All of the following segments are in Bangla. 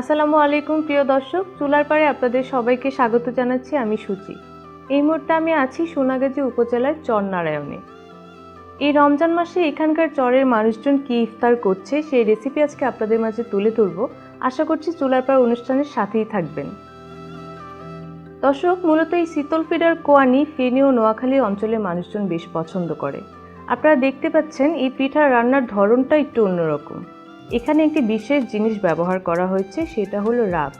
আসসালামু আলাইকুম প্রিয় দর্শক, চুলার পাড়ে আপনাদের সবাইকে স্বাগত জানাচ্ছি। আমি সুচি। এই মুহূর্তে আমি আছি সোনাগাজী উপজেলার চরনারায়ণে। এই রমজান মাসে এখানকার চরের মানুষজন কি ইফতার করছে সেই রেসিপি আজকে আপনাদের মাঝে তুলে ধরব। আশা করছি চুলার পাড় অনুষ্ঠানের সাথেই থাকবেন। দর্শক, মূলত এই শীতল পিঠার কোয়ানি ফেনী ও নোয়াখালী অঞ্চলের মানুষজন বেশ পছন্দ করে। আপনারা দেখতে পাচ্ছেন এই পিঠার রান্নার ধরনটা একটু অন্যরকম। এখানে একটি বিশেষ জিনিস ব্যবহার করা হয়েছে, সেটা হলো রাব।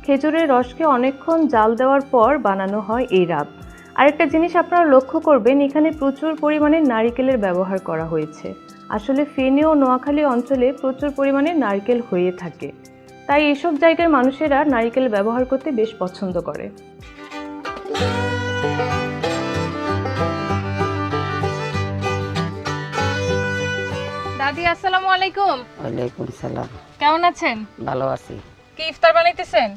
খেজুরের রসকে অনেকক্ষণ জাল দেওয়ার পর বানানো হয় এই রাব। আরেকটা জিনিস আপনারা লক্ষ্য করবেন, এখানে প্রচুর পরিমাণে নারিকেলের ব্যবহার করা হয়েছে। আসলে ফেনী ও নোয়াখালী অঞ্চলে প্রচুর পরিমাণে নারকেল হয়ে থাকে, তাই এসব জায়গার মানুষেরা নারিকেল ব্যবহার করতে বেশ পছন্দ করে। দাদি আসসালামু আলাইকুম। ওয়ালাইকুম সালাম। কেমন আছেন? ভালো আছি। কি ইফতার বানাইতেছেন?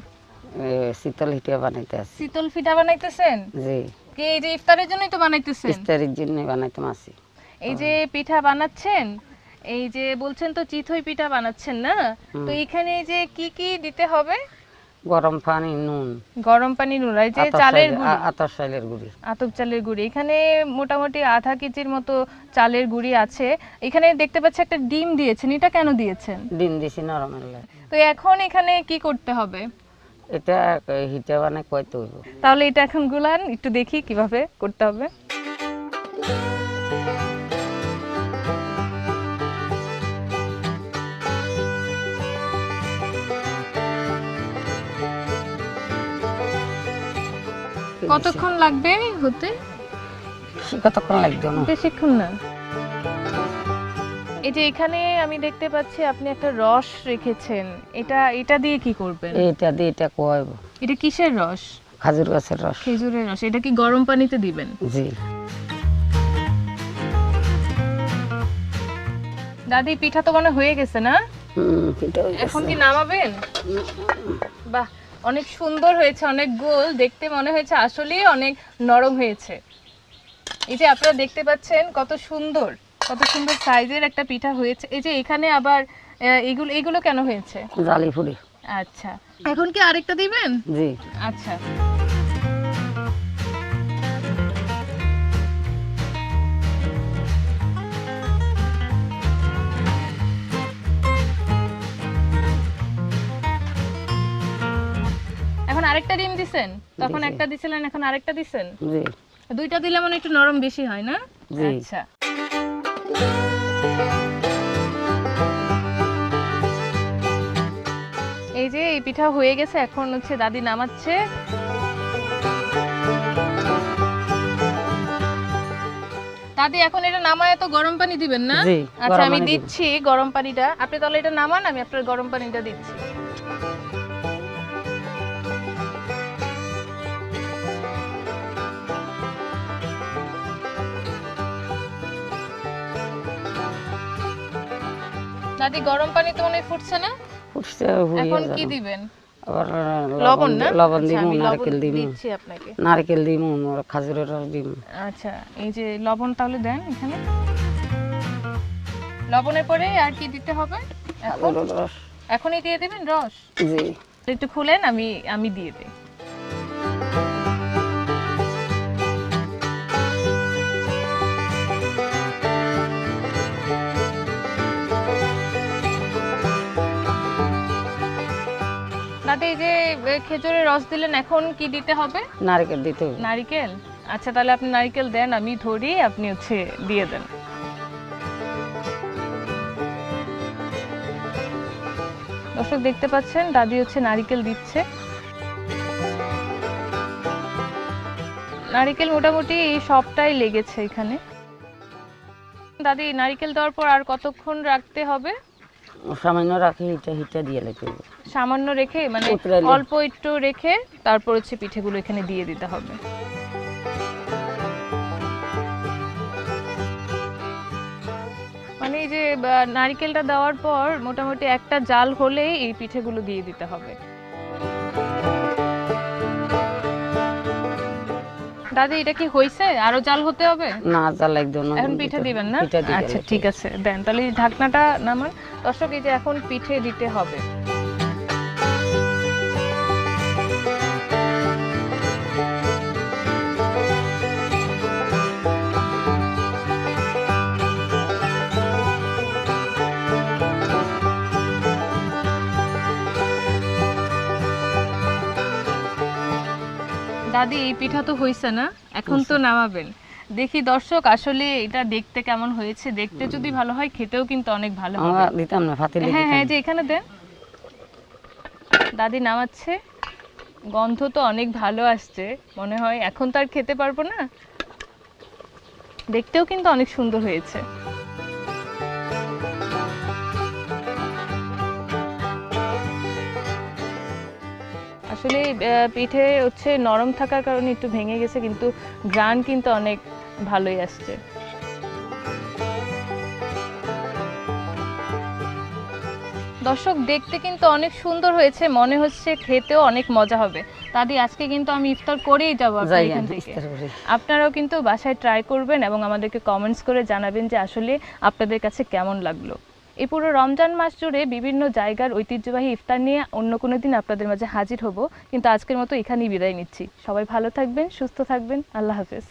শীতল হিটিয়া বানাইতে আছি। শীতল পিঠা বানাইতেছেন? জি। কি এই যে ইফতারের জন্যই তো বানাইতেছেন? ইফতারের জন্য বানাইতে আছি। এই যে পিঠা বানাচ্ছেন, এই যে বলছেন তো চিতই পিঠা বানাচ্ছেন না, তো এখানে এই যে কি কি দিতে হবে? গরম পানি, নুন, গরম পানি, নুন, এই যে চালের গুঁড়ি, আতপ চালের গুঁড়ি, আতপ চালের গুঁড়ি। এখানে মোটামুটি আধা কেজির মতো চালের গুঁড়ি আছে। এখানে দেখতে পাচ্ছি একটা ডিম দিয়েছেন, এটা কেন দিয়েছেন? ডিম দিছি নরমের লাগে। তো এখন এখানে কি করতে হবে? এটা হিটিয়া বানাই কইতে হইব। তাহলে এটা এখন গুলান, একটু দেখি কিভাবে করতে হবে। কতক্ষণ লাগবে হতে? কতক্ষণ লাগবে না, বেশিক্ষণ না। এই যে এখানে আমি দেখতে পাচ্ছি আপনি একটা রস রেখেছেন, এটা দিয়ে কি করবেন? এটা দিয়ে এটা কইব। এটা কিসের রস? খাজুর গাছের রস। খেজুরের রস। এটা কি গরম পানিতে দিবেন? জি। দাদি পিঠা তো মনে হয়ে গেছে না? এখন কি নামাবেন? বাহ, অনেক সুন্দর হয়েছে, অনেক গোল, দেখতে মনে হয়েছে আসলেই অনেক নরম হয়েছে। এই যে আপনারা দেখতে পাচ্ছেন কত সুন্দর সাইজের একটা পিঠা হয়েছে। এই যে এখানে আবার এগুলো কেন হয়েছে? জালি ফুড়ি। আচ্ছা, এখন কি আরেকটা দিবেন? জি। আচ্ছা, এখন আরেকটা ডিম দিছেন? তখন একটা দিছিলেন, এখন আরেকটা দিছেন? জি। দুইটা দিলে মনে একটু নরম বেশি হয় না? জি। আচ্ছা, এই যে এই পিঠা হয়ে গেছে, এখন হচ্ছে দাদি নামাচ্ছে। দাদি এখন এটা নামায় তো গরম পানি দিবেন না? জি, আচ্ছা, আমি দিচ্ছি গরম পানিটা। আপনি তাহলে এটা নামান, আমি আপনার গরম পানিটা দিচ্ছি। দাদি গরম পানি তো মনে হয় ফুটছে না? ফুটছে। এখন কি দিবেন? আবার লবণ না? লবণ আচ্ছা, দিমু, আমি নারকেল লবণ দিমু, দিচ্ছি আপনাকে। নারকেল দিমু, খাজুরের রস দিমু। আচ্ছা, এই যে লবণ তাহলে দেন এখানে। লবণের পরে আর কি দিতে হবে? এখন খাজুরের রস। এখনই দিয়ে দিবেন রস? জি। একটু খুলেন, আমি দিয়ে দিই। দাদি এই যে খেজুরের রস দিলেন, এখন কি দিতে হবে? নারকেল দিতে হবে। নারকেল। আচ্ছা, তাহলে আপনি নারকেল দেন, আমি ধরি, আপনি হচ্ছে দিয়ে দেন। দর্শক দেখতে পাচ্ছেন দাদি হচ্ছে নারকেল দিচ্ছে। নারকেল মোটামুটি সবটাই লেগেছে এখানে। দাদি নারকেল দেওয়ার পর আর কতক্ষণ রাখতে হবে? সামান্য রাখি, হিটা দিয়ে লেগে হবে। সামান্য রেখে, মানে অল্প একটু রেখে তারপর হচ্ছে পিঠেগুলো এখানে দিয়ে দিতে হবে। মানে এই যে নারকেলটা দেওয়ার পর মোটামুটি একটা জাল হলেই এই পিঠেগুলো দিয়ে দিতে হবে। দাদি এটা কি হইছে? আরো জাল হতে হবে? না, জাল একদম না। এখন পিঠে দিবেন না? আচ্ছা, ঠিক আছে, দেন তাহলে ঢাকনাটা নামান। দর্শক, এই যে এখন পিঠে দিতে হবে। দাদি এই পিঠা তো হইছে না, এখন তো নামাবেন। দেখি দর্শক আসলে এটা দেখতে কেমন হয়েছে, দেখতে যদি ভালো হয় খেতেও কিন্তু অনেক ভালো হবে। আমরা দিতাম না ফাতিলে হ্যাঁ দিতাম। হ্যাঁ, যে এখানে দেন। দাদি নামাচ্ছে, গন্ধ তো অনেক ভালো আসছে, মনে হয় এখন তো আর খেতে পারবো না। দেখতেও কিন্তু অনেক সুন্দর হয়েছে। আসলে পিঠে হচ্ছে নরম থাকার কারণে একটু ভেঙে গেছে, কিন্তু ঘ্রাণ কিন্তু অনেক ভালোই আসছে। দর্শক দেখতে কিন্তু অনেক সুন্দর হয়েছে, মনে হচ্ছে খেতেও অনেক মজা হবে। দাদি আজকে কিন্তু আমি ইফতার করেই যাবো আপনার যাই এখান আমি থেকে। ইফতার করি। আপনারাও কিন্তু বাসায় ট্রাই করবেন এবং আমাদেরকে কমেন্টস করে জানাবেন যে আসলে আপনাদের কাছে কেমন লাগলো। এই পুরো রমজান মাস জুড়ে বিভিন্ন জায়গার ঐতিহ্যবাহী ইফতার নিয়ে অন্য কোনো দিন আপনাদের মাঝে হাজির হব, কিন্তু আজকের মতো এখানেই বিদায় নিচ্ছি। সবাই ভালো থাকবেন, সুস্থ থাকবেন, আল্লাহ হাফেজ।